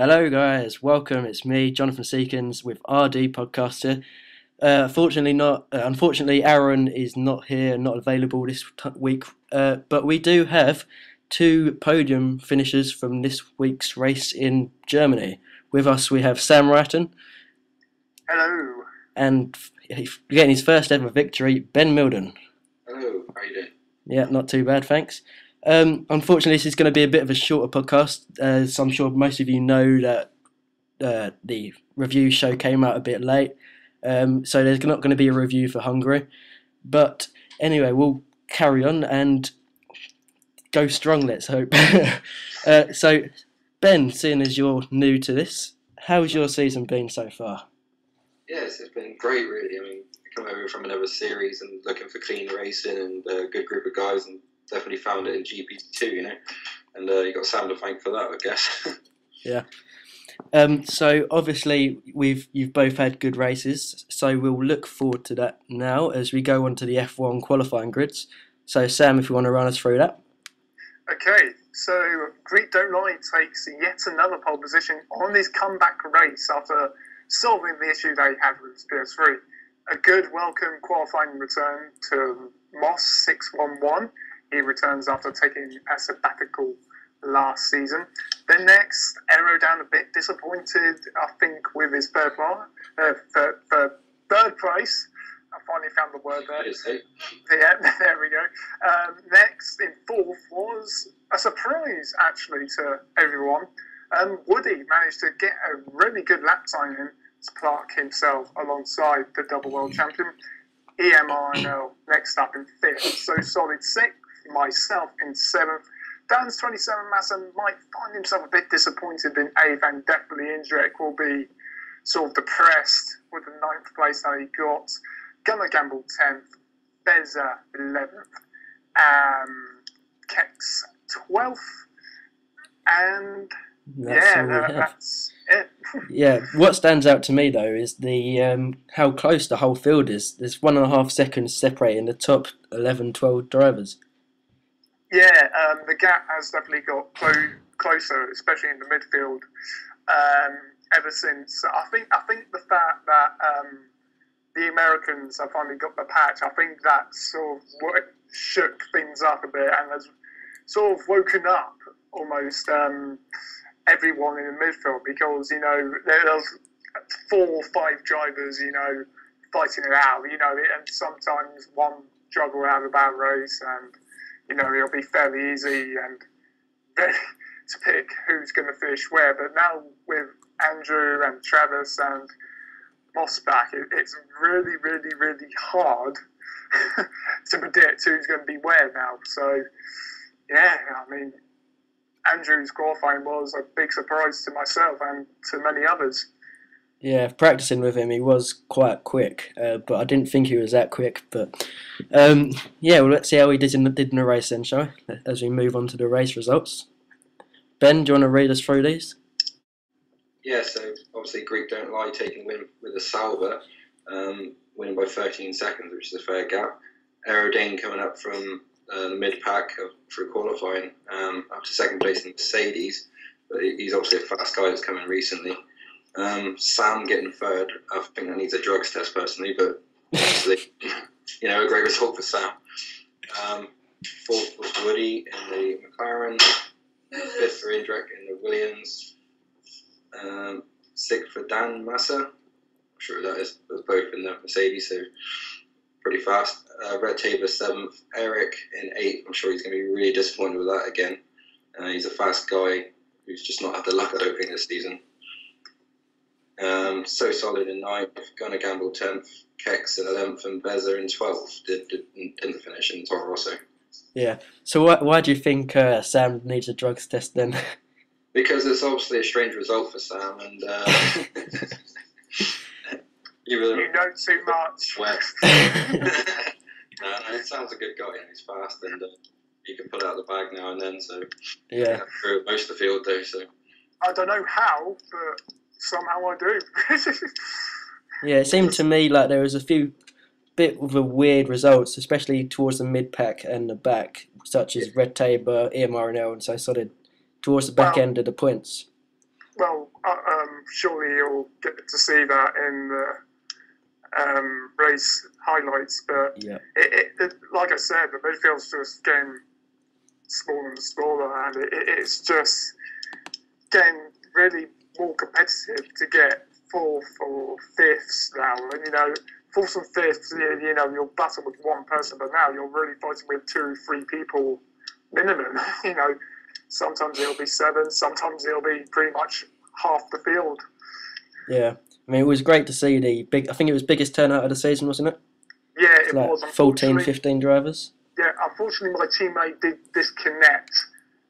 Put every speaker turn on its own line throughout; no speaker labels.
Hello, guys. Welcome. It's me, Jonathan Seekins, with RD Podcaster. Unfortunately, Aaron is not here, not available this week. But we do have two podium finishers from this week's race in Germany. With us, we have Sam Righton.
Hello.
And getting his first ever victory, Ben Milden.
Hello. How are you doing?
Yeah, not too bad, thanks. Unfortunately, this is going to be a bit of a shorter podcast, as I'm sure most of you know that the review show came out a bit late, so there's not going to be a review for Hungary. But anyway, we'll carry on and go strong, let's hope. So, Ben, seeing as you're new to this, how's your season been so far?
Yes, it's been great, really. I mean, coming over from another series and looking for clean racing and a good group of guys, and definitely found it in GP2, and you got Sam to thank for that, I guess.
Yeah. So obviously you've both had good races, so we'll look forward to that now as we go on to the F1 qualifying grids. So Sam, if you want to run us through that.
Okay, so Greek Don't Lie takes yet another pole position on his comeback race after solving the issue they had with his PS3. A good welcome qualifying return to Moss 611. He returns after taking a sabbatical last season. Then next, Aero down a bit, disappointed, I think, with his third place. I finally found the word there. Yeah, there we go. Next, in fourth, was a surprise, actually, to everyone. Woody managed to get a really good lap time in to Clark himself alongside the double world champion. EMRNL next up in fifth. So solid sixth. Myself in seventh. Dan's 27 Massa might find himself a bit disappointed in eighth, and definitely Indrek will be sort of depressed with the ninth place that he got. Gunnar Gamble 10th, Beza 11th, Kex 12th, and that's it.
Yeah, what stands out to me though is the how close the whole field is. There's 1.5 seconds separating the top 11, 12 drivers.
Yeah, the gap has definitely got closer, especially in the midfield. Ever since I think the fact that the Americans have finally got the patch, I think that sort of shook things up a bit and has sort of woken up almost everyone in the midfield, because there's 4 or 5 drivers fighting it out, and sometimes one driver will have a bad race and it'll be fairly easy and to pick who's going to finish where. But now with Andrew and Travis and Moss back, it's really, really, really hard to predict who's going to be where now. So, yeah, I mean, Andrew's qualifying was a big surprise to myself and to many others.
Yeah, practicing with him, he was quite quick, but I didn't think he was that quick. But yeah, well, let's see how he did in the race then, shall we? As we move on to the race results. Ben, do you want to read us through these?
Yeah, so obviously Greek Don't Lie taking win with a Sauber, winning by 13 seconds, which is a fair gap. Aerodane coming up from the mid-pack through qualifying up to second place in Mercedes, but he's obviously a fast guy that's come in recently. Sam getting third, I think that needs a drugs test personally, but obviously, a great result for Sam. Fourth was Woody in the McLaren, fifth for Indrek in the Williams, sixth for Dan Massa, I'm sure that is, was both in the Mercedes, so pretty fast. Red Tabor seventh, Eric in eighth, I'm sure he's going to be really disappointed with that again. He's a fast guy who's just not had the luck, I don't think, this season. So solid in ninth, Gunnar Gamble 10th, Kex in 11th, and Beza in 12th. Didn't finish in Toro Rosso.
Yeah. So why do you think Sam needs a drugs test then?
Because it's obviously a strange result for Sam, and
you know too much.
No, it sounds a good guy, and he's fast, and he can pull it out of the bag now and then. So
yeah,
through most of the field though. So
I don't know how, but somehow I do.
Yeah, it seemed to me like there was a few bit of a weird results, especially towards the mid-pack and the back, such as Red Tabor, EMRNL, and so solid towards the back end of the points.
well, surely you'll get to see that in the race highlights. But
Yeah.
like I said, the midfield's just getting smaller and smaller, and it's just getting really more competitive to get fourth or fifths now. And fourth and fifth, you'll battle with one person, but now you're really fighting with 2-3 people minimum. Sometimes it'll be 7, sometimes it'll be pretty much half the field.
Yeah. I mean, it was great to see I think it was biggest turnout of the season, wasn't it?
Yeah, it was.
14, 15 drivers.
Yeah, unfortunately my teammate did disconnect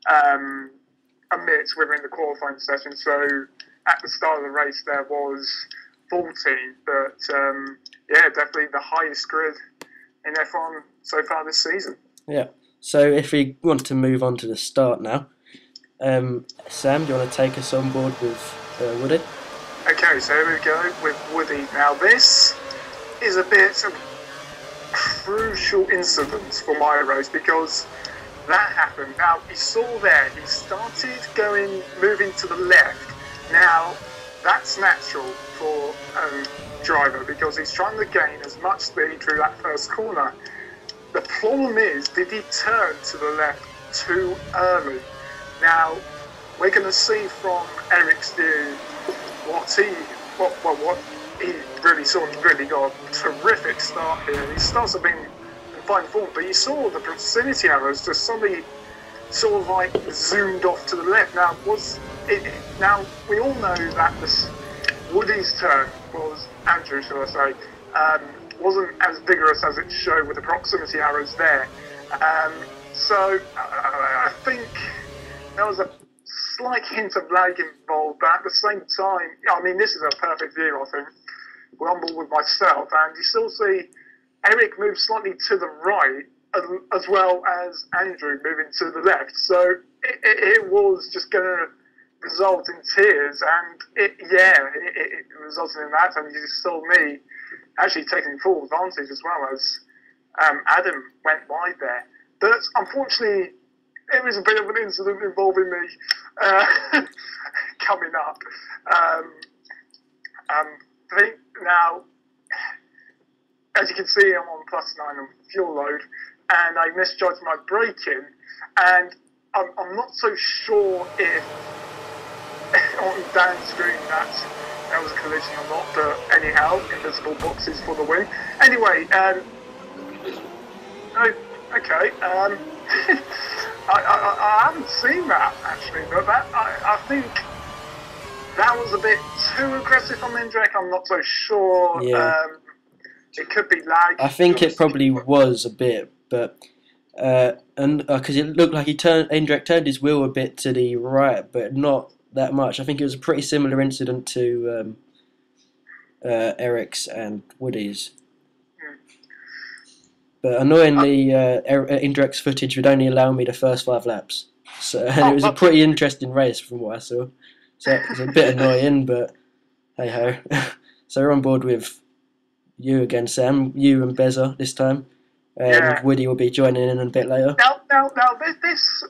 a bit within the qualifying session, so at the start of the race there was 14, but definitely the highest grid in F1 so far this season.
Yeah. So if we want to move on to the start now, Sam, do you want to take us on board with Woody?
Okay, so here we go with Woody. Now this is a bit of crucial incident for my race because that happened. Now you saw there, he started moving to the left. Now that's natural for a driver because he's trying to gain as much speed through that first corner. The problem is, did he turn to the left too early? Now we're going to see from Eric's view what he really saw. He really got a terrific start here. He starts to be in fine form, but you saw the proximity arrows just suddenly sort of like zoomed off to the left. Now now we all know that Woody's turn was Andrew, shall I say, wasn't as vigorous as it showed with the proximity arrows there. So I think there was a slight hint of lag involved, but at the same time, I mean, this is a perfect view, I think. We're on board with myself, and you still see Eric move slightly to the right, as well as Andrew moving to the left. So it was just going to result in tears, and it resulted in that, and you saw me actually taking full advantage as well as Adam went wide there. But unfortunately, it was a bit of an incident involving me coming up. I think now, as you can see, I'm on +9 on fuel load, and I misjudged my braking, and I'm not so sure if on Dan's screen that was a collision or not, but anyhow, invisible boxes for the win. Anyway, okay, I haven't seen that actually, but I think that was a bit too aggressive from Indrek. I'm not so sure.
Yeah.
It could be lag.
I think it probably was a bit, but because it looked like Indrek turned his wheel a bit to the right, but not that much. I think it was a pretty similar incident to Eric's and Woody's. But annoyingly, Indrek's footage would only allow me the first 5 laps. So and it was a pretty interesting race from what I saw. So it was a bit annoying, but hey ho. So we're on board with you again, Sam. You and Beza this time. And Woody will be joining in a bit later.
Now,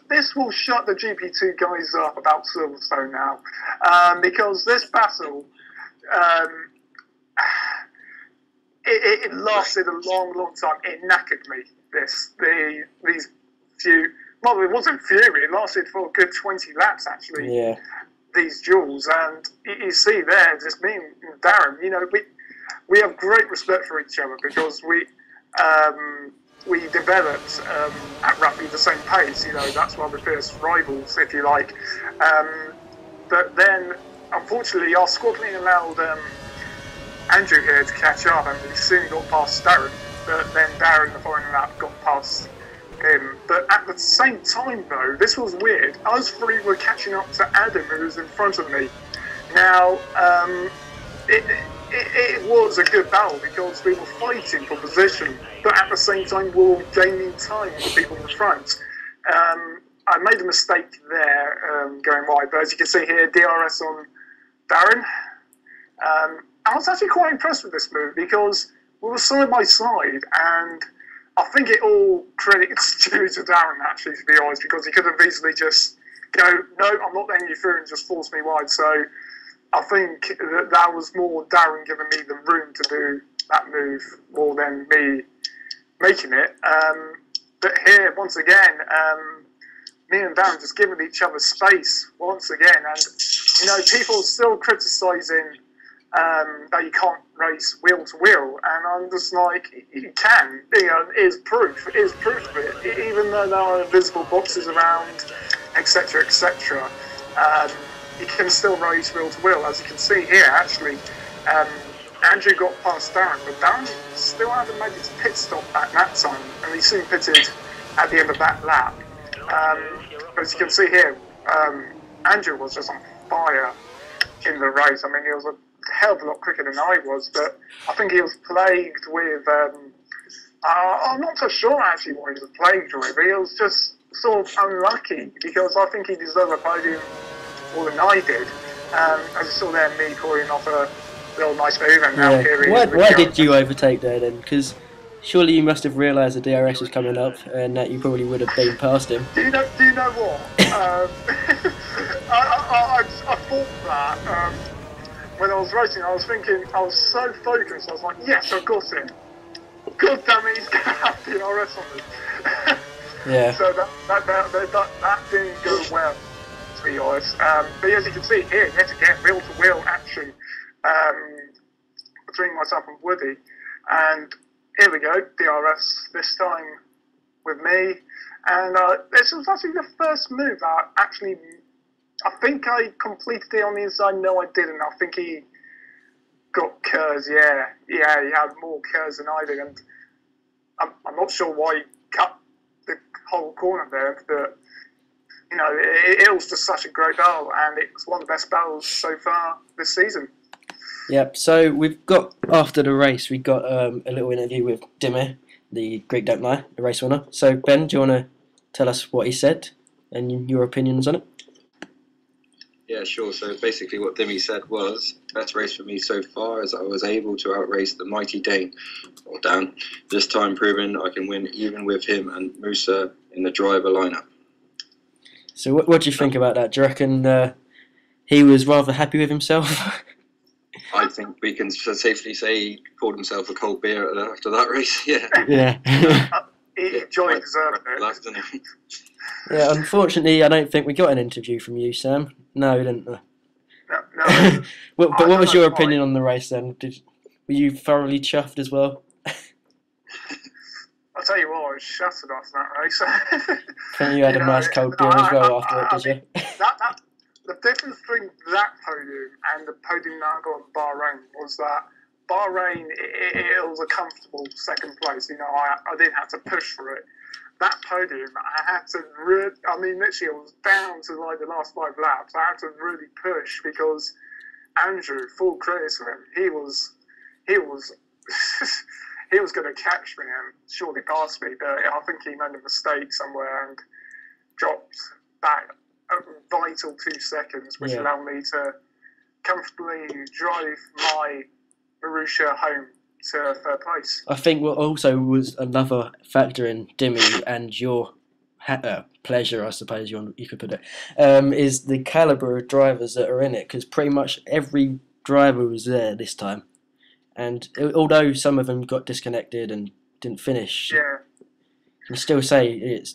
this will shut the GP2 guys up about Silverstone now, because this battle, it lasted a long time. It knackered me. These few. Well, it wasn't fury. It lasted for a good 20 laps actually.
Yeah.
These duels, and you see there, just me and Darren. We have great respect for each other because we developed at roughly the same pace. That's why we're fierce rivals, if you like. But then, unfortunately, our squabbling allowed Andrew here to catch up, and we soon got past Darren. But then Darren, the following lap, got past him. But at the same time, though, this was weird. Us three were catching up to Adam, who was in front of me. Now, it was a good battle because we were fighting for position, but at the same time we were gaining time with people in front. I made a mistake there going wide, but as you can see here, DRS on Darren. I was actually quite impressed with this move because we were side by side, and I think it all credit is due to Darren actually, to be honest, because he could have easily just go, no, I'm not letting you through, and just force me wide. So I think that was more Darren giving me the room to do that move more than me making it. But here, once again, me and Darren just giving each other space once again. And, people still criticising that you can't race wheel to wheel. And I'm just like, you can. Here's proof. Here's proof of it. Even though there are invisible boxes around, etc., etc., you can still race wheel to wheel. As you can see here, actually, Andrew got past Darren, but Darren still hasn't made his pit stop at that time, and he soon pitted at the end of that lap. But as you can see here, Andrew was just on fire in the race. I mean, he was a hell of a lot quicker than I was, but I think he was plagued with... I'm not so sure actually what he was plagued with, but he was just sort of unlucky, because I think he deserved a podium more than I did. As you saw there, me calling off a little nice move, and now here he is.
Why did you overtake there then? Because surely you must have realised the DRS was coming up, and that you probably would have been past him.
Do you know what? I thought that when I was racing, I was thinking, I was so focused, I was like, yes, I've got him. God damn it, he's going to have DRS on me.
Yeah.
So that didn't go well, to be honest. But as you can see here, yet again, wheel-to-wheel action between myself and Woody. And here we go, DRS this time with me. And this was actually the first move that I think I completed it on the inside. No, I didn't. I think he got curves, yeah, he had more curves than I did. And I'm not sure why he cut the whole corner there, but it was just such a great battle, and it's one of the best battles so far this season.
Yep, so we've got, after the race, we got a little interview with Dimmy, the Greek Don't Lie, the race winner. So Ben, do you want to tell us what he said and your opinions on it?
Yeah, sure. So basically what Dimmy said was, best race for me so far as I was able to outrace the mighty Dane, or Dan, this time proving I can win even with him and Musa in the driver lineup.
So what do you think about that? Do you reckon he was rather happy with himself?
I think we can safely say he poured himself a cold beer after that race, yeah.
Yeah.
He enjoyed it.
Yeah, unfortunately, I don't think we got an interview from you, Sam. No, we didn't.
No.
But what was your opinion on the race then? Were you thoroughly chuffed as well?
I'll tell you what, I was shattered after that race.
I think you had a nice cold beer as well after it, did you?
The difference between that podium and the podium that I got at Bahrain was that Bahrain, it was a comfortable second place. I didn't have to push for it. That podium, I had to literally it was down to like the last 5 laps. I had to really push because Andrew, full credit to him, he was he was going to catch me and surely pass me, but I think he made a mistake somewhere and dropped back a vital 2 seconds, which allowed me to comfortably drive my Marussia home to third place.
I think what also was another factor in Dimmy and your pleasure, I suppose you could put it, is the calibre of drivers that are in it, because pretty much every driver was there this time. And although some of them got disconnected and didn't finish, you can still say it's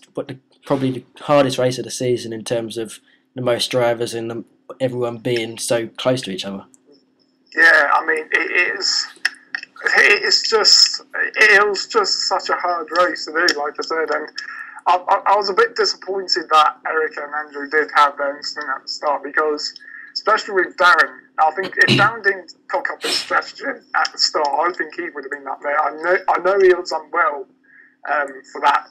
probably the hardest race of the season in terms of the most drivers and everyone being so close to each other.
Yeah, I mean, it was just such a hard race to do, like I said, and I was a bit disappointed that Eric and Andrew did have their instinct at the start, because especially with Darren, I think if Darren didn't cock up his strategy at the start, I think he would have been up there. I know he was unwell for that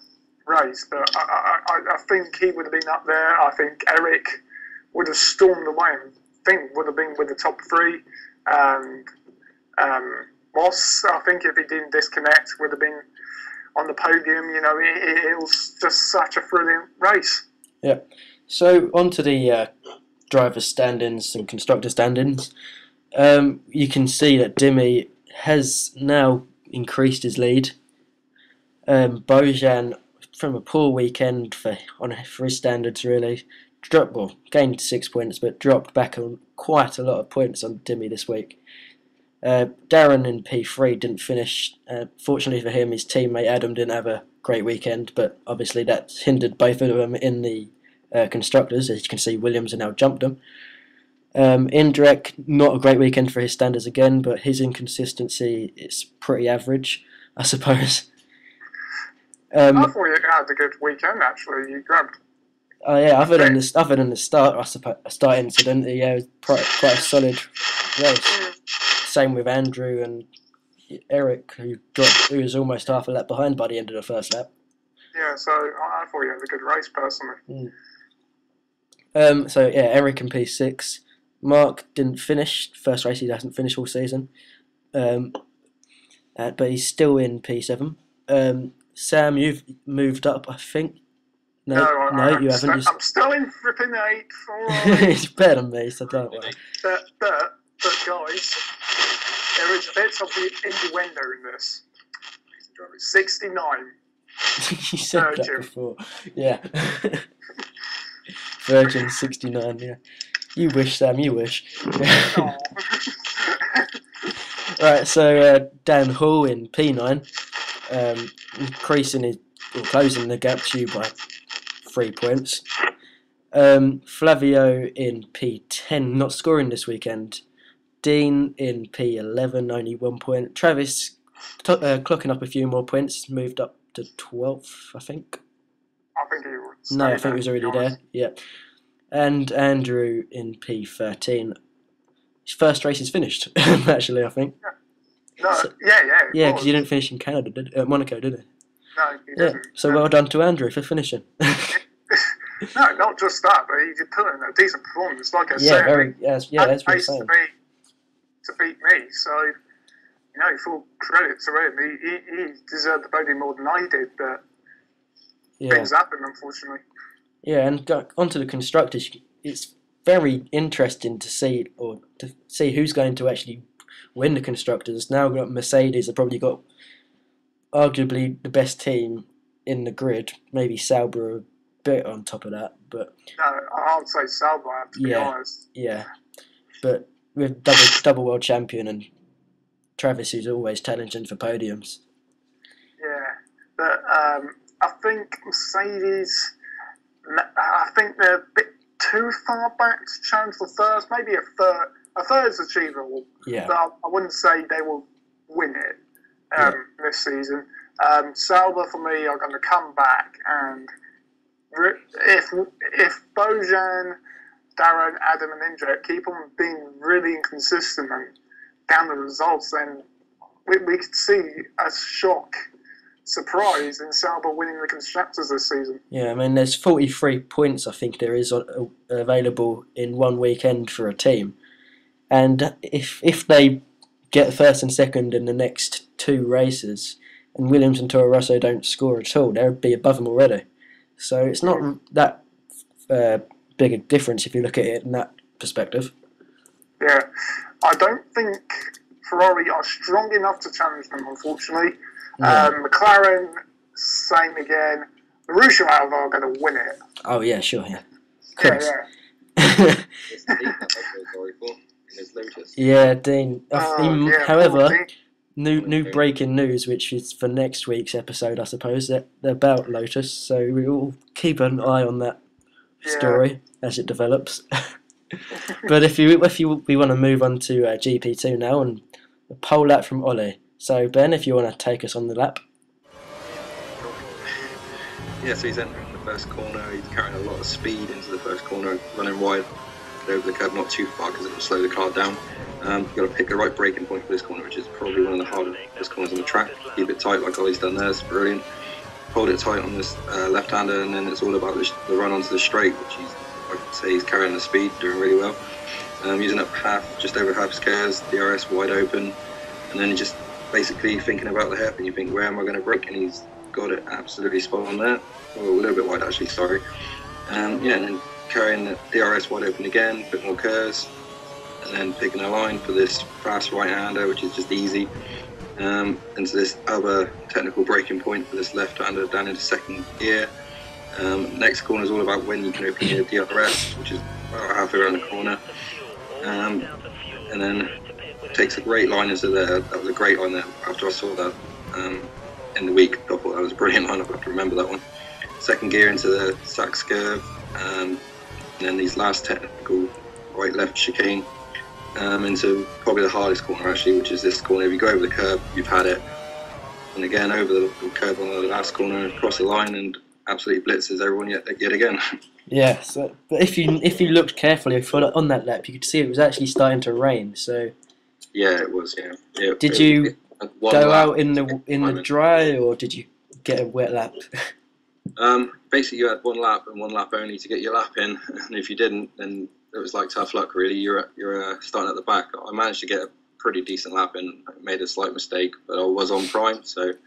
race, but I think he would have been up there. I think Eric would have stormed away and would have been with the top 3. And Moss, I think if he didn't disconnect, would have been on the podium. It was just such a thrilling race.
Yeah. So on to the driver's standings and constructor standings. You can see that Dimmy has now increased his lead. Bojan, from a poor weekend for his standards, really gained 6 points, but dropped back on quite a lot of points on Dimmy this week. Darren in P3 didn't finish. Fortunately for him, his teammate Adam didn't have a great weekend, but obviously that hindered both of them in the constructors. As you can see, Williams has now jumped them. Indirect, not a great weekend for his standards again, but his inconsistency is pretty average, I suppose.
I thought you had a good weekend, actually. You grabbed...
Oh yeah, other than the start incident, yeah, it was quite a solid race. Same with Andrew and Eric, who was almost half a lap behind by the end of the first lap.
Yeah, so I thought you had a good race, personally.
So yeah, Eric in P6. Mark didn't finish. First race he hasn't finished all season. But he's still in P7. Sam, you've moved up, I think. No, you haven't.
I'm still in flipping 8.
It's better than me, so don't worry.
But guys, there is bits of the innuendo in this. 69.
You said
Virgin.
that before. Yeah. Virgin 69, yeah. You wish, Sam, you wish. Right, so Dan Hall in P9, closing the gap to you by 3 points. Flavio in P10, not scoring this weekend. Dean in P11, only 1 point. Travis clocking up a few more points, moved up to 12th, I think.
I think he was.
No, I think he was already there. Yeah. And Andrew in P13. His first race is finished, actually, I think.
No,
so,
yeah,
because you didn't finish in Canada, Monaco, did it?
No, he didn't.
So well done to Andrew for finishing.
No, not just that, but he did put in a decent performance, like I said.
That's what I'm saying.
To beat me, so full credit to him. He deserved the podium more than I did, but things happen, unfortunately. Yeah,
and onto the constructors. It's very interesting to see who's going to actually win the constructors. Now we've got Mercedes. They've probably got arguably the best team in the grid. Maybe Sauber a bit on top of that, but
no, I would say Sauber, to be honest.
Yeah, but with double world champion and Travis, who's always challenging for podiums.
Yeah, but I think Mercedes. I think they're a bit too far back to challenge for first. Maybe a third. A third's achievable. Yeah. But I wouldn't say they will win it this season. Sauber for me are going to come back, and if Bojan, Darren, Adam, and Indra keep on being really inconsistent and down the results, then we could see a shock surprise in Sauber winning the constructors this season.
Yeah, I mean, there's 43 points I think there is available in one weekend for a team, and if they get first and second in the next 2 races, and Williams and Toro Rosso don't score at all, they'll be above them already. So it's not that big a difference if you look at it in that perspective.
Yeah, I don't think Ferrari are strong enough to challenge them, unfortunately. McLaren, same again. Marussia Alva are going to win it.
Oh yeah, sure, yeah. Yeah, Dean. However,
Dean.
New breaking news, which is for next week's episode, I suppose, that about Lotus. So we will keep an eye on that story as it develops. But if we want to move on to GP2 now, and a pole lap from Ollie. So Ben, if you want to take us on the lap.
Yeah, so he's entering the first corner. He's carrying a lot of speed into the first corner, running wide over the curb, not too far because it will slow the car down. You've got to pick the right braking point for this corner, which is probably one of the hardest corners on the track. Keep it tight like Ollie's done there, it's brilliant. Hold it tight on this left-hander, and then it's all about the run onto the straight, which I could say he's carrying the speed, doing really well. Using up just over half his cars, DRS wide open, and then just basically thinking about the hairpin. You think, where am I going to brake? And he's got it absolutely spot on there. Well, a little bit wide actually, sorry. And then carrying the DRS wide open again, a bit more curves, and then picking a line for this fast right-hander, which is just easy, into this other technical braking point for this left-hander down into second gear, Next corner is all about when you can open your DRS, which is about halfway around the corner. And then takes a great line into there. That was a great line there. After I saw that in the week, I thought that was a brilliant line. I have to remember that one. Second gear into the Sachs curve, and then these last technical right-left chicane into probably the hardest corner actually, which is this corner. If you go over the curb, you've had it. And again over the curb on the last corner, across the line, and absolutely blitzes everyone yet again.
Yeah, so, but if you looked carefully on that lap, you could see it was actually starting to rain. So
yeah, it was. Yeah.
Did you go out in the dry, or did you get a wet lap?
Basically, you had one lap and one lap only to get your lap in, and if you didn't, then it was like tough luck. Really, you're starting at the back. I managed to get a pretty decent lap in. I made a slight mistake, but I was on prime, so it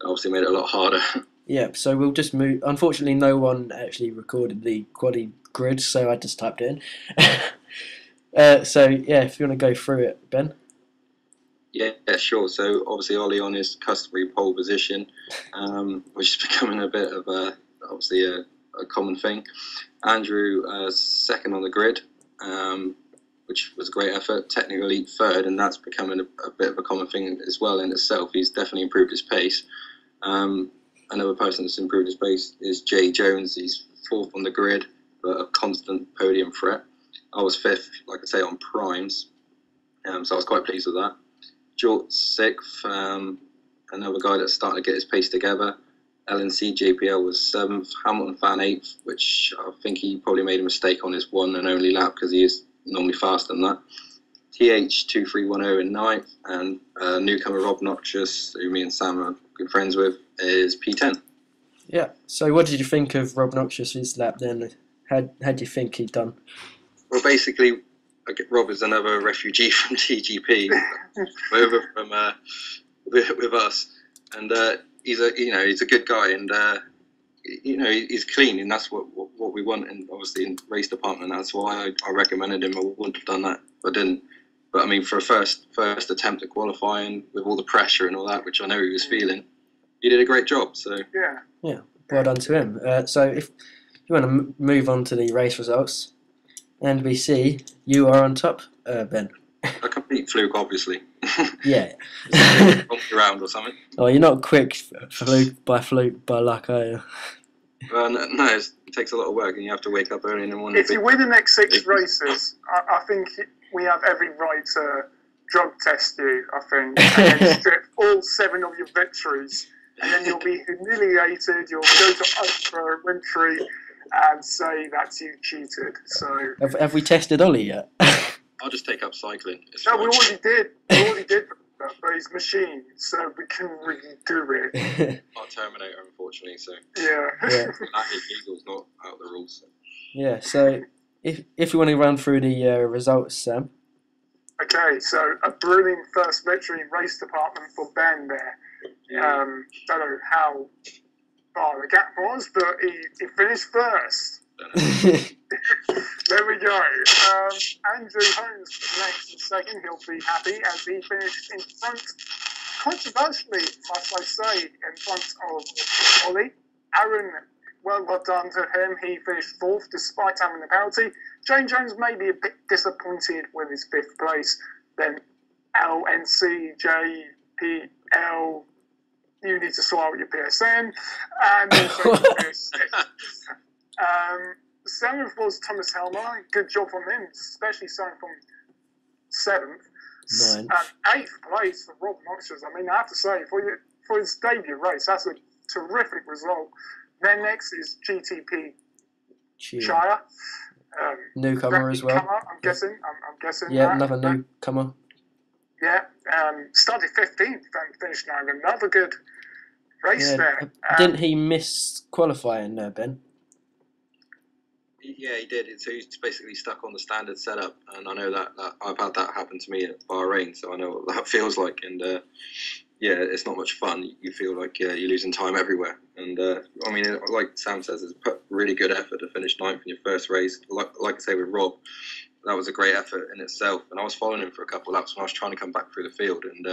obviously made it a lot harder.
Yeah, so we'll just move. Unfortunately, no one actually recorded the quali grid, so I just typed it in. So yeah, if you want to go through it, Ben.
Yeah, sure. So obviously Ollie on his customary pole position, which is becoming a bit of obviously a common thing. Andrew second on the grid, which was a great effort. Technical elite third, and that's becoming a bit of a common thing as well in itself. He's definitely improved his pace. Another person that's improved his pace is Jay Jones. He's fourth on the grid, but a constant podium threat. I was fifth, like I say, on primes, so I was quite pleased with that. Jort sixth, another guy that's starting to get his pace together. LNC JPL was seventh, Hamilton Fan eighth, which I think he probably made a mistake on his one and only lap because he is normally faster than that. TH2310 in ninth, and newcomer Rob Noxious, who me and Sam are good friends with, is P10.
Yeah. So what did you think of Rob Noxious's lap then? How do you think he'd done?
Well, basically, Rob is another refugee from TGP, over from with us, and he's a good guy, and he's clean, and that's what we want, and obviously in race department, that's why I recommended him. I wouldn't have done that if I didn't. But I mean, for a first attempt at qualifying with all the pressure and all that, which I know he was feeling, he did a great job. So
yeah, well done to him. So if you want to move on to the race results, and we see you are on top, Ben.
A complete fluke, obviously.
Yeah.
Around or something.
Oh, you're not quick fluke by luck, are you?
Well, no, it takes a lot of work, and you have to wake up early in the morning.
If you win the next 6 races, I think we have every right to drug test you, I think, and then strip all 7 of your victories, and then you'll be humiliated, you'll go to Oprah Winfrey and say that you cheated. So
have we tested Ollie yet?
I'll just take up cycling.
No, we already did. But he's machine, so we can redo it.
Not Terminator, unfortunately. So
yeah.
That illegal is not out of the rules. So.
Yeah. So if you want to run through the results, Sam.
Okay, so a brilliant first victory in race department for Ben there. Don't know how far the gap was, but he finished first. There we go. Andrew Holmes next and second. He'll be happy as he finished in front, controversially, must I say, in front of Ollie. Aaron, well done to him. He finished fourth despite having the penalty. Jane Jones may be a bit disappointed with his 5th place. Then LNCJPL, you need to sort out your PSN. And also finished 6th. 7th was Thomas Helmer. Good job from him, especially starting from 7th. 8th place for Rob Noxious. I mean, I have to say, for his debut race, that's a terrific result. Then next is GTP Shire.
Newcomer as well.
I'm guessing. I'm guessing.
Yeah, another newcomer.
Yeah. Started 15th and finished 9th. Another good race there.
Didn't he miss qualifying, Ben?
Yeah, he did. So he's basically stuck on the standard setup, and I know that I've had that happen to me at Bahrain, so I know what that feels like. And yeah, it's not much fun. You feel like you're losing time everywhere. And I mean, like Sam says, it's a really good effort to finish 9th in your first race. Like I say with Rob, that was a great effort in itself. And I was following him for a couple of laps when I was trying to come back through the field, and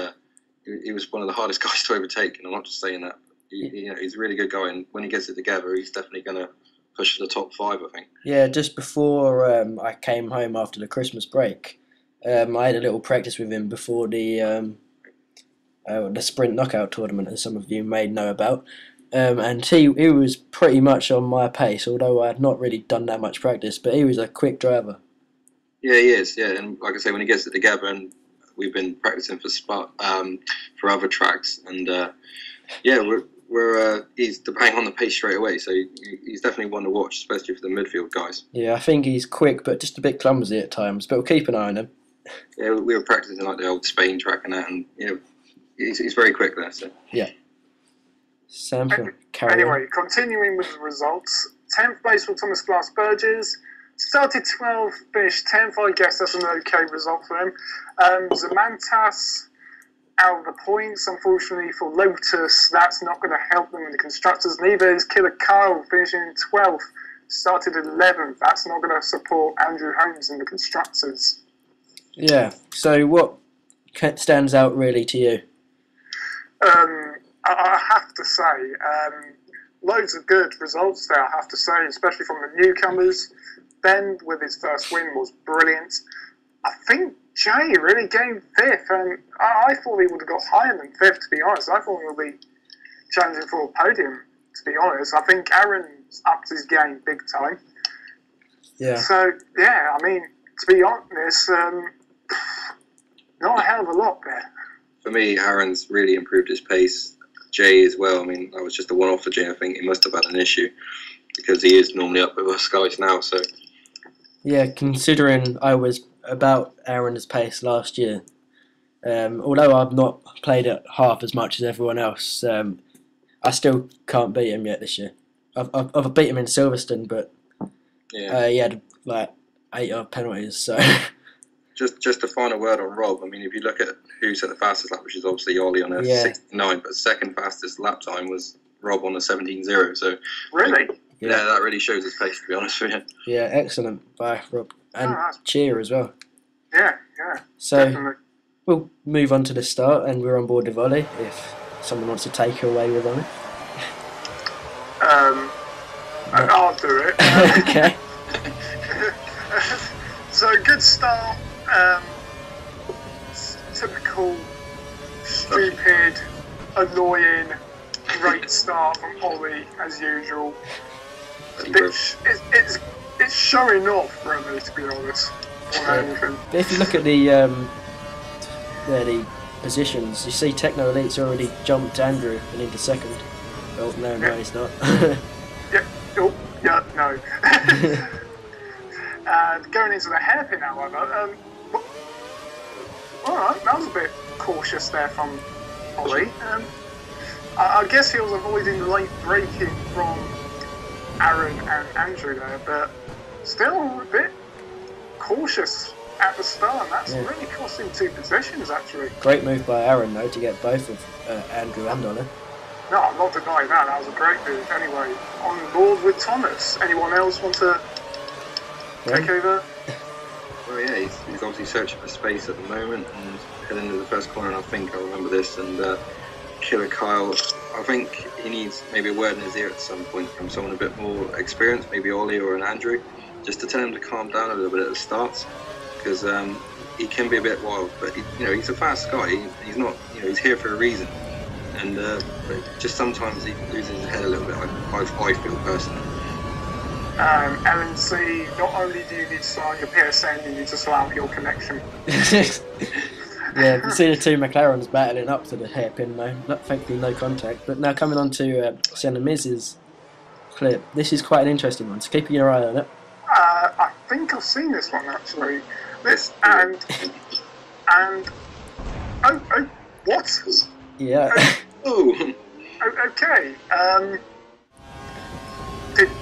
he was one of the hardest guys to overtake. And I'm not just saying that. He's a really good guy, and when he gets it together, he's definitely going to push for the top 5, I think.
Yeah, just before I came home after the Christmas break, I had a little practice with him before the sprint knockout tournament, as some of you may know about. And he was pretty much on my pace, although I had not really done that much practice, but he was a quick driver.
Yeah, he is, yeah. And like I say, when he gets it together, and we've been practicing for other tracks, and he's bang on the pace straight away, so he's definitely one to watch, especially for the midfield guys.
Yeah, I think he's quick, but just a bit clumsy at times, but we'll keep an eye on him.
Yeah, we were practicing like the old Spain track and that, and he's very quick there, so.
Yeah. Sam,
anyway, continuing with the results. 10th place for Thomas Glass-Burgess. Started 12th, finished 10th. I guess that's an okay result for him. Zamantas out of the points, unfortunately for Lotus. That's not going to help them in the constructors. Neither is Killer Kyle, finishing 12th. Started 11th. That's not going to support Andrew Holmes in the constructors.
Yeah, so what stands out really to you?
I have to say, loads of good results there, I have to say, especially from the newcomers. Ben, with his first win, was brilliant. I think Jay really came 5th, and I thought he would have got higher than 5th, to be honest. I thought he would be challenging for a podium, to be honest. I think Aaron's upped his game big time.
Yeah.
So, yeah, I mean, to be honest, not a hell of a lot there.
For me, Aaron's really improved his pace. Jay as well. I mean, that was just a one-off for Jay. I think he must have had an issue because he is normally up with us guys now. So
yeah, considering I was about Aaron's pace last year, although I've not played it half as much as everyone else, I still can't beat him yet this year. I've beat him in Silverstone, but he had like 8 odd penalties. So
just a final word on Rob. I mean, if you look at who set the fastest lap, which is obviously Ollie on a 69, but second fastest lap time was Rob on a 17.0. So
really,
yeah, that really shows his pace, to be honest with you.
Yeah, excellent by Rob and Cheer as well.
Yeah.
So
definitely.
We'll move on to the start, and we're on board with Ollie. If someone wants to take away with Ollie,
I'll do it.
Okay.
So good start. Typical stupid, annoying, great start from Ollie as usual. It's showing off, really, to be honest.
But if you look at the positions, you see Techno Elite's already jumped Andrew and into second. Oh no, he's not.
No. Going into the hairpin, however, alright, that was a bit cautious there from Ollie. I guess he was avoiding late braking from Aaron and Andrew there, but still a bit cautious at the start. That's really cost him 2 positions, actually.
Great move by Aaron, though, to get both of Andrew and Ollie.
No, I'm not denying that. That was a great move. Anyway, on board with Thomas. Anyone else want to take over?
Well, yeah, he's obviously searching for space at the moment and heading into the first corner, and I think I remember this. And Killer Kyle, I think he needs maybe a word in his ear at some point from someone a bit more experienced, maybe Ollie or an Andrew, just to tell him to calm down a little bit at the starts, because he can be a bit wild. But he's a fast guy. He's not, he's here for a reason. And just sometimes he loses his head a little bit. I feel personally.
LNC, not only do you need to sort out your PSN, you need to sort out your connection.
Yeah, you can see the two McLarens battling up to the hairpin though. Thankfully no contact. But now coming on to Senna Miz's clip. This is quite an interesting one, so keep your eye on it.
I think I've seen this one actually. What?
Yeah.
Okay.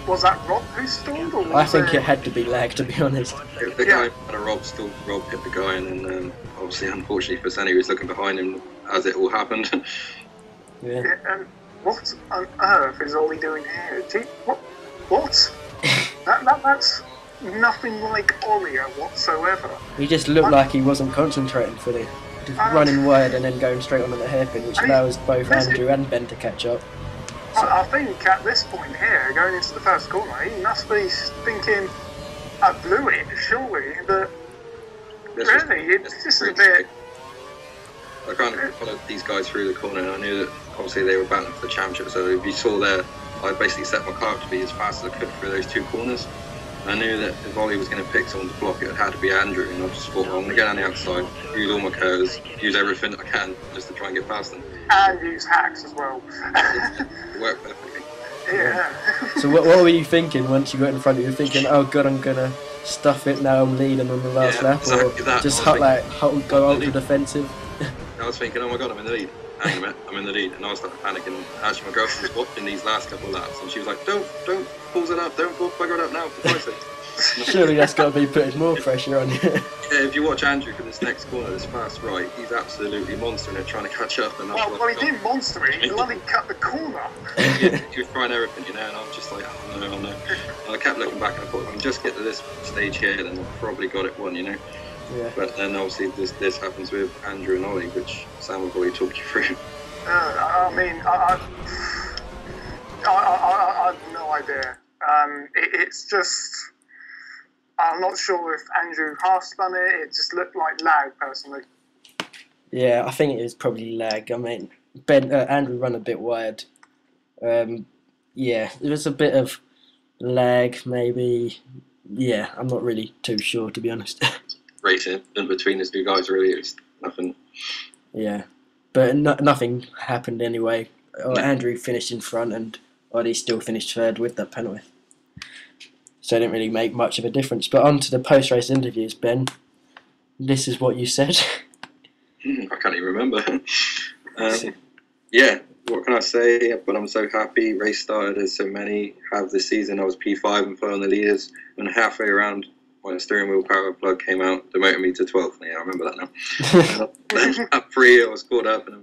Was that Rob who stalled? Or
I think it had to be lag, to be honest.
The guy had a Rob stalled. Rob hit the guy, and then obviously, unfortunately for Senna, he was looking behind him as it all happened.
Yeah. What on earth is Ollie doing here? What? That's nothing like Ollie whatsoever.
He just looked like he wasn't concentrating fully. Just running wide and then going straight on the hairpin, which allows both Andrew and Ben to catch up.
I think at this point here, going into the first corner, he must be thinking, I blew it, surely, but really, it's just a bit...
I kind of followed these guys through the corner, and I knew that obviously they were battling for the championship, so if you saw there, I basically set my car up to be as fast as I could through those 2 corners. I knew that if Ollie was going to pick someone to block, it had to be Andrew, and I just thought, well, I'm going to get on the outside, use all my curves, use everything that I can just to try and get past them.
And use hacks as well.
It worked perfectly.
Yeah.
So what were you thinking once you got in front? You were thinking, oh god, I'm going to stuff it now, I'm leading on the last lap,
exactly
or
that.
just go ultra defensive?
I was thinking, oh my god, I'm in the lead. Hang on a minute, I'm in the lead. And I started panicking. Actually, my girlfriend was watching these last couple of laps, and she was like, don't pause it up, don't bugger it up now, for Christ's sake.
Surely that's got to be putting more pressure on you.
Yeah, if you watch Andrew for this next corner, this fast right, he's absolutely monstering it, trying to catch up. And
well, he didn't monster it, he bloody cut the corner.
He was trying everything, you know, and I'm just like, oh no. And I kept looking back and I thought, if I can just get to this stage here, then I've probably got it won, you know.
Yeah.
But then obviously this happens with Andrew and Ollie, which Sam will probably talk you through.
I mean, I have no idea. It's just, I'm not sure if Andrew half spun it. It just looked like lag, personally.
Yeah, I think it was probably lag. I mean, Andrew ran a bit wide. Yeah, there was a bit of lag, maybe. Yeah, I'm not really too sure, to be honest.
Racing in between the 2 guys, really, it's nothing.
Yeah, but nothing happened anyway. Andrew finished in front, and Ollie still finished third with that penalty. So it didn't really make much of a difference. But on to the post-race interviews, Ben. This is what you said.
I can't even remember. Yeah, what can I say? But I'm so happy. Race started as so many have this season. I was P5 and following the leaders. And halfway around, when the steering wheel power plug came out, demoted me to 12th. Yeah, I remember that now. Then at 3, I was caught up in a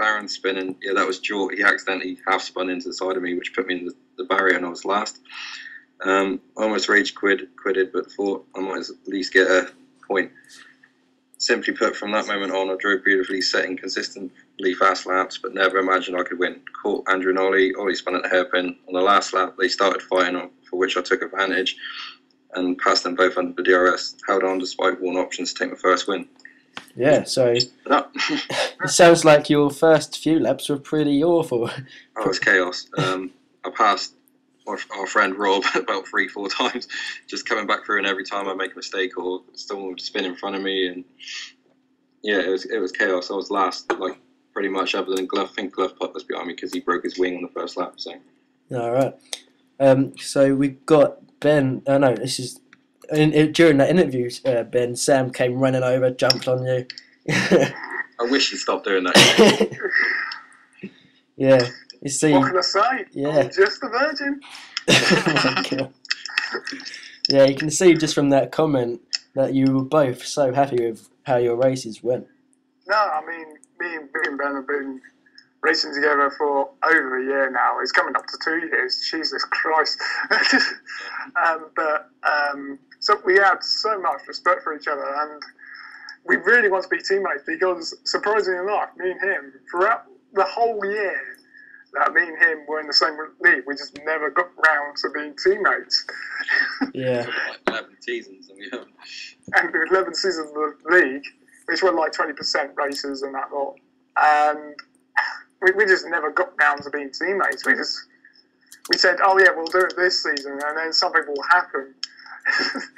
McLaren spin, and yeah, that was George. He accidentally half spun into the side of me, which put me in the barrier, and I was last. I almost rage quitted, but thought I might at least get a point. Simply put, from that moment on, I drove beautifully, setting consistently fast laps, but never imagined I could win. Caught Andrew and Ollie. Ollie spun at the hairpin. On the last lap, they started fighting, for which I took advantage and passed them both under the DRS. Held on despite warn options to take my first win.
Yeah, so it sounds like your first few laps were pretty awful.
Oh, it was chaos. I passed our friend Rob about 3-4 times, just coming back through, and every time I make a mistake or someone would spin in front of me, and yeah, it was chaos. I was last, like, pretty much, other than Glove. I think Glove Pup was behind me because he broke his wing on the first lap. So
all right. So we got Ben. No, this is during that interview. Ben, Sam came running over, jumped on you.
I wish he'd stop doing that.
Yeah. You see,
what can I say?
Yeah.
I'm just a virgin.
Oh my God. Yeah, you can see just from that comment that you were both so happy with how your races went.
No, I mean, me and Ben have been racing together for over a year now. It's coming up to 2 years. Jesus Christ. So we had so much respect for each other, and we really want to be teammates because, surprisingly enough, me and him, throughout the whole year that me and him were in the same league, we just never got round to being teammates.
Yeah.
Like 11 seasons, and we haven't.
And 11 seasons of the league, which were like 20% races and that lot. And we just never got round to being teammates. We said, oh yeah, we'll do it this season, and then something will happen.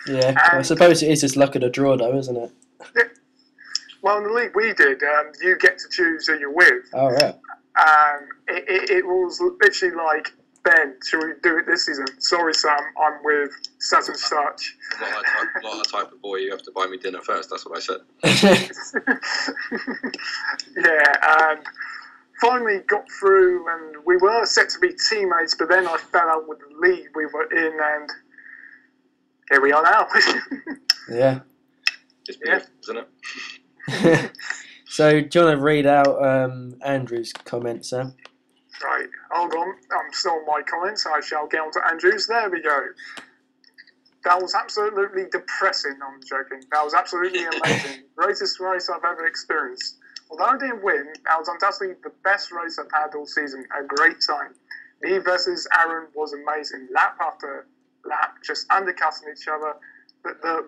Yeah, I suppose it is just luck of the draw, though, isn't it?
Yeah. Well, in the league we did, you get to choose who you're with.
Oh, right.
It was literally like, Ben, should we do it this season? Sorry, Sam, I'm with such and such.
I'm not that type of boy. You have to buy me dinner first. That's what I said.
Yeah, and finally got through, and we were set to be teammates, but then I fell out with the league we were in, and here we are now.
Yeah.
Just beautiful, isn't it?
So, do you want to read out Andrew's comments, Sam?
Right, hold on. I'm still on my comments. I shall get on to Andrew's. There we go. That was absolutely depressing. I'm joking. That was absolutely amazing. Greatest race I've ever experienced. Although I didn't win, that was undoubtedly the best race I've had all season. A great time. Me versus Aaron was amazing. Lap after lap, just undercutting each other. But the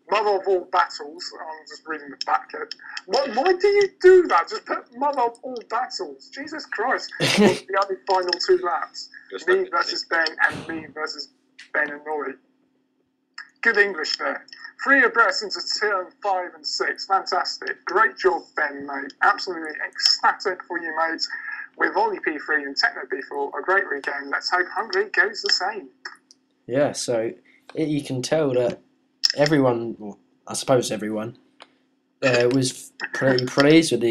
mother of all battles, I'm just reading the back here. Why do you do that? Just put mother of all battles. Jesus Christ. Was the only final 2 laps. Me versus Ben and me versus Ben and Nori. Good English there. 3 abreast into turn 5 and 6. Fantastic. Great job, Ben, mate. Absolutely ecstatic for you, mate. With Ollie P3 and Techno P4, a great weekend. Let's hope Hungary goes the same.
Yeah, so you can tell that everyone, well, I suppose everyone, was pretty pleased with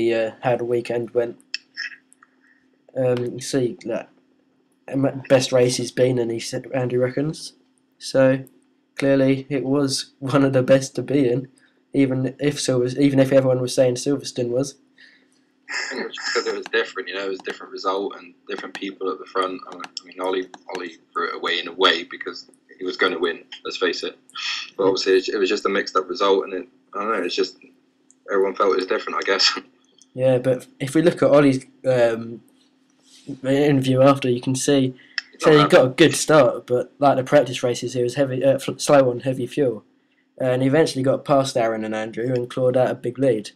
how the weekend went. You see that best race he's been in, Andy reckons. So clearly it was one of the best to be in, even if everyone was saying Silverstone was.
I think it was just because it was different, it was a different result and different people at the front. I mean, Ollie threw it away in a way because he was going to win, let's face it. But obviously it was just a mixed up result, and I don't know, it's just everyone felt it was different, I guess.
Yeah, but if we look at Ollie's interview after, you can see he got a good start, but like the practice races, he was slow on heavy fuel, and he eventually got past Aaron and Andrew and clawed out a big lead.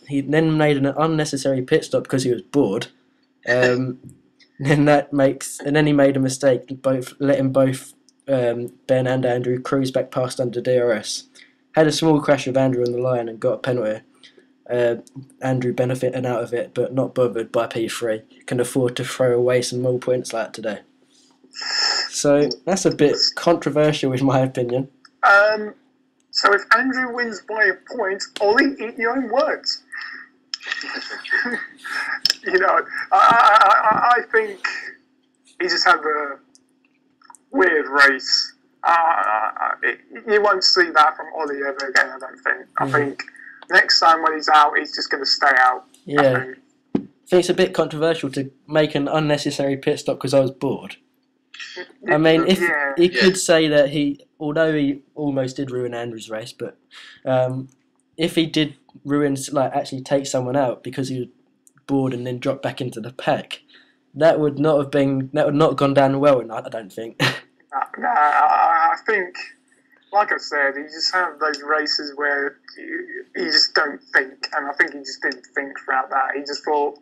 He then made an unnecessary pit stop because he was bored. Then he made a mistake, letting both Ben and Andrew cruise back past under DRS. Had a small crash with Andrew on the line and got a penalty. Andrew benefited out of it, but not bothered by P3. Can afford to throw away some more points like today. So that's a bit controversial, in my opinion.
So if Andrew wins by a point, Ollie, eat your own words. I think he just had a weird race. You won't see that from Ollie ever again, I don't think. I think next time when he's out, he's just going to stay out.
Yeah. I think it's a bit controversial to make an unnecessary pit stop because I was bored. I mean, if he could say that although he almost did ruin Andrew's race, but if he did actually take someone out because he was bored and then dropped back into the pack, that would not have gone down well. I don't think.
No, I think, like I said, you just have those races where you just don't think, and I think he just didn't think throughout that. He just thought,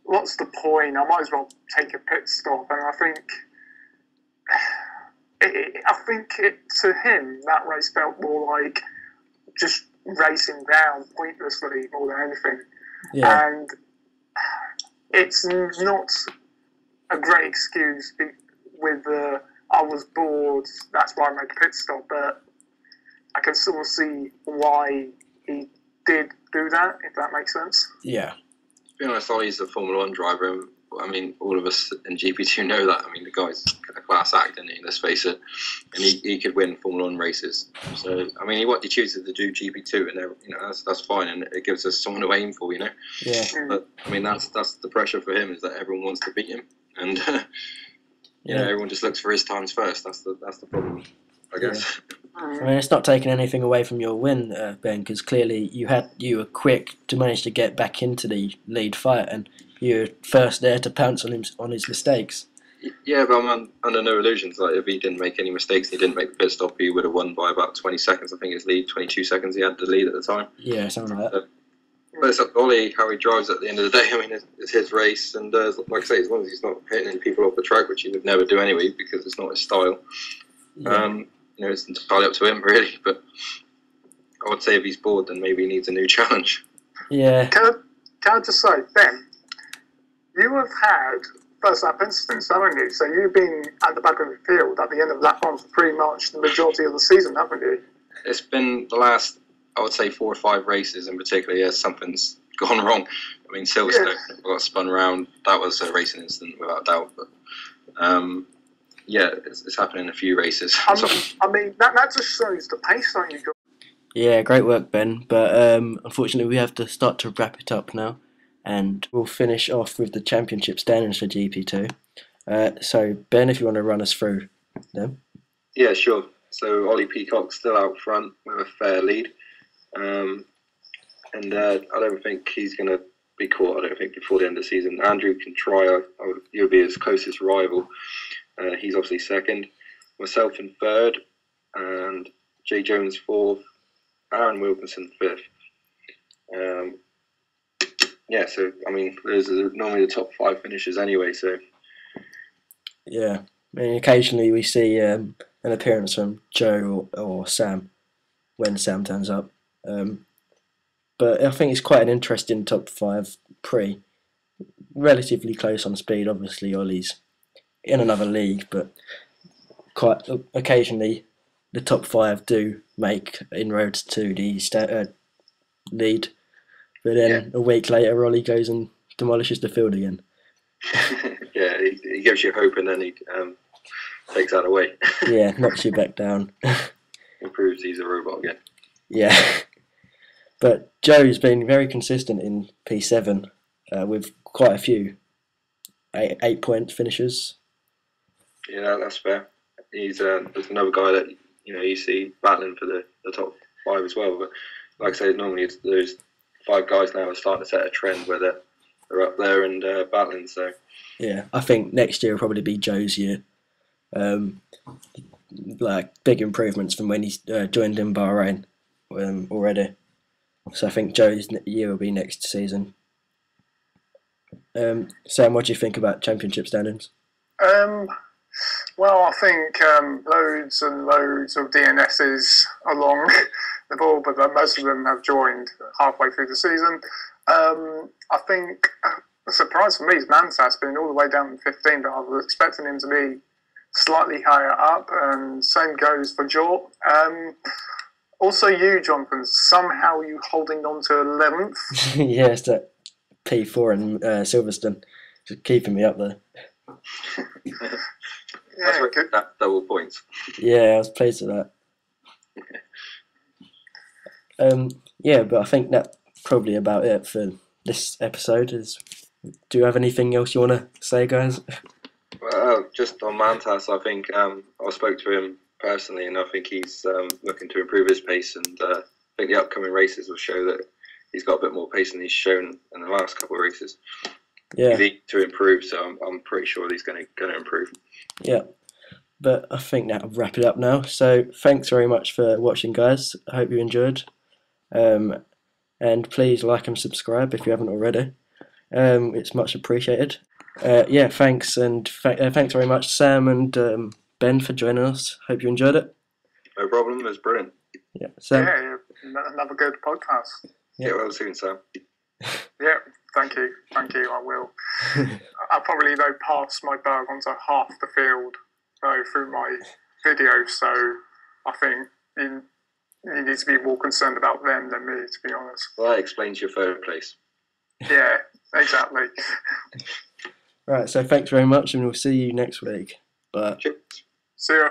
what's the point? I might as well take a pit stop, and I think to him that race felt more like just racing down pointlessly more than anything. Yeah. And it's not a great excuse with I was bored, that's why I made a pit stop, but I can still see why he did do that, if that makes sense.
Yeah.
To be honest, Ollie's a Formula 1 driver, and I mean, all of us in GP2 know that. I mean, the guy's a class act, isn't he? Let's face it. And he could win Formula 1 races. So, I mean, he chooses to do GP2, and that's fine, and it gives us someone to aim for, Yeah. But, I mean, that's the pressure for him, is that everyone wants to beat him. And, everyone just looks for his times first. That's the problem, I guess.
Yeah. I mean, it's not taking anything away from your win, Ben, because clearly you were quick to manage to get back into the lead fight, and you were first there to pounce on his mistakes.
Yeah, but I'm under no illusions. Like, if he didn't make any mistakes, he didn't make the pit stop, he would have won by about 20 seconds. I think his lead, 22 seconds he had the lead at the time.
Yeah, something like that.
But it's up to Ollie how he drives at the end of the day. I mean, it's his race, and like I say, as long as he's not hitting any people off the track, which he would never do anyway, because it's not his style. Yeah. It's entirely up to him, really. But I would say if he's bored, then maybe he needs a new challenge.
Yeah.
Can I just say, Ben, you have had first lap incidents, haven't you? So you've been at the back of the field at the end of lap 1 for pretty much the majority of the season, haven't you?
It's been the last, I would say, 4 or 5 races in particular. Something's gone wrong. I mean, Silverstone got spun around. That was a racing incident without doubt. But it's happened in a few races.
I mean, that just shows the pace that you got.
Yeah, great work, Ben. But unfortunately, we have to start to wrap it up now, and we'll finish off with the championship standings for GP2. So, Ben, if you want to run us through them.
Yeah, sure. So Ollie Peacock's still out front with a fair lead. And I don't think he's going to be caught, I don't think, before the end of the season. Andrew can try. He'll be his closest rival. He's obviously second. Myself in third, and Jay Jones fourth, Aaron Wilkinson fifth. Yeah, so I mean, those are normally the top 5 finishers anyway. So
yeah, I mean, occasionally we see an appearance from Joe or Sam when Sam turns up. But I think it's quite an interesting top 5 pre. Relatively close on speed. Obviously, Ollie's in another league, but quite occasionally the top 5 do make inroads to the lead. But then a week later, Ollie goes and demolishes the field again.
Yeah, he gives you hope and then he takes that away.
Yeah, knocks you back down.
And proves he's a robot again.
Yeah. But Joe's been very consistent in P7 with quite a few 8-point finishers.
Yeah, that's fair. He's there's another guy that you see battling for the top 5 as well. But like I say, normally it's those 5 guys now are starting to set a trend where they're up there and battling. So
yeah, I think next year will probably be Joe's year. Like big improvements from when he joined in Bahrain already. So I think Joe's year will be next season. Sam, what do you think about championship standings?
Well, I think loads and loads of DNSs along the ball, but most of them have joined halfway through the season. I think the surprise for me is Mansas being all the way down to 15, but I was expecting him to be slightly higher up, and same goes for Jort. Also you, Jonathan, somehow you holding on to 11th.
Yeah, it's that P4 and Silverstone just keeping me up there.
that's right, that double points.
Yeah, I was pleased with that. Yeah, but I think that's probably about it for this episode. Do you have anything else you want to say, guys?
Well, just on Mantas, I think I spoke to him personally, and I think he's looking to improve his pace, and I think the upcoming races will show that he's got a bit more pace than he's shown in the last couple of races.
Yeah,
he's eager to improve, so I'm pretty sure he's going to improve.
Yeah, but I think that'll wrap it up now. So thanks very much for watching, guys. I hope you enjoyed. And please like and subscribe if you haven't already. It's much appreciated. Yeah, thanks, and thanks very much, Sam and Ben, for joining us. Hope you enjoyed it.
No problem, it was brilliant.
Yeah, Sam.
Yeah, another good podcast.
Yeah, well soon, Sam.
Yeah, thank you, I will. I'll probably, though, pass my bug onto half the field, through my video, so I think you need to be more concerned about them than me, to be honest.
Well, that explains your third place.
Yeah, exactly.
Right, so thanks very much, and we'll see you next week. Bye.
Cheers.
See ya.